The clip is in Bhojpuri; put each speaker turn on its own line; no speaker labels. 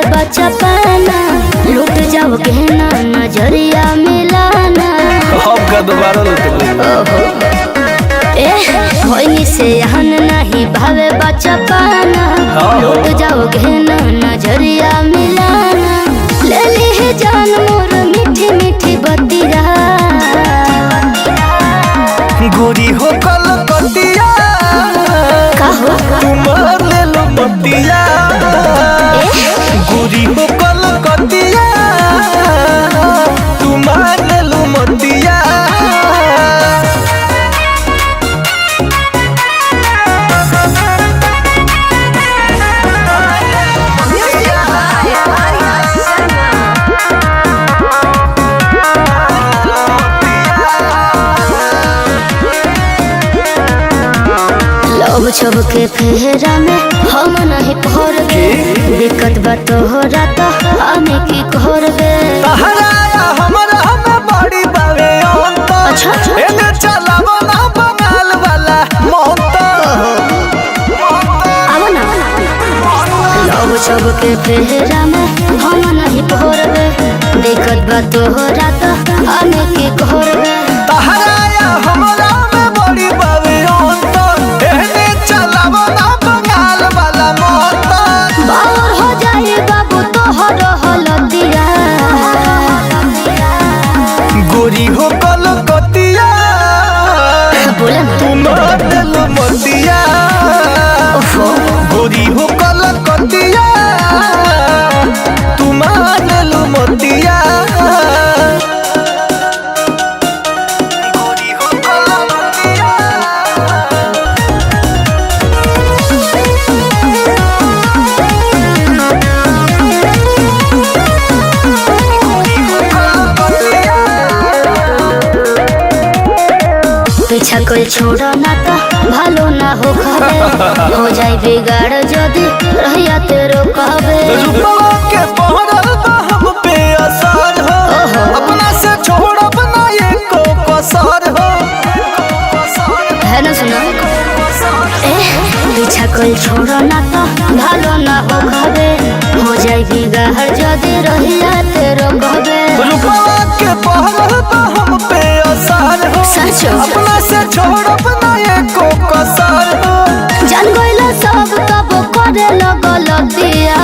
भावे बच्चा पाना, लूट जाओ गहना नजरिया मिलाना।
दोबारा
होइनी से हन नहीं भावे बच्चा पाना, लूट जाओ गहना नजरिया मिलाना। ले ली है जान मोर मीठी मीठी बतिया,
गोरी हो कलकतिया
कहो
तुमार ले लो बतिया। गोरी हो कलकतिया तुमार ले लो मतिया।
छब के फेरा में हम नहीं पहर के, दिक्कत बा तोहरा तो हमें की कर बे।
तहराया हमरा में बड़ी बावे अंत,
अच्छा
एने चलावो ना बंगाल वाला मोहत।
अब ना लव छब के फेरा में हम नहीं पहर बे, दिक्कत बा तोहरा तो हमें की कर बे।
तहराया हमरा में बड़ी बावे अंत, एने चलावो ना बंगाल वाला मोहत।
बावर हो जाए बाबू तोहर हलदिया,
गोरी हो कलकतिया
बोले ना
तुमार ले लो मतिया। गोरी हो कलकतिया तुमार ले लो मतिया। गोरी हो कलकतिया
पीछा कोई छोड़ो ना तो भालो ना हो खावे, हो जाए बिगाड़ जदी रहिया तेरो कहबे।
रुपवा के पहरल बा हम पे असर हो, अपना से छोड़ब ना एको कसर हो।
है ना सुना पीछा कोई छोड़ो ना तो भालो ना हो खावे, हो जाए बिगाड़ जदी रहिया तेरो कहबे।
रुपवा के पहरल बा हम पे असर हो,
सचो
अपना से छोड़ब ना एको कसर हो।
जान गइला सब तब करे लगल दिया,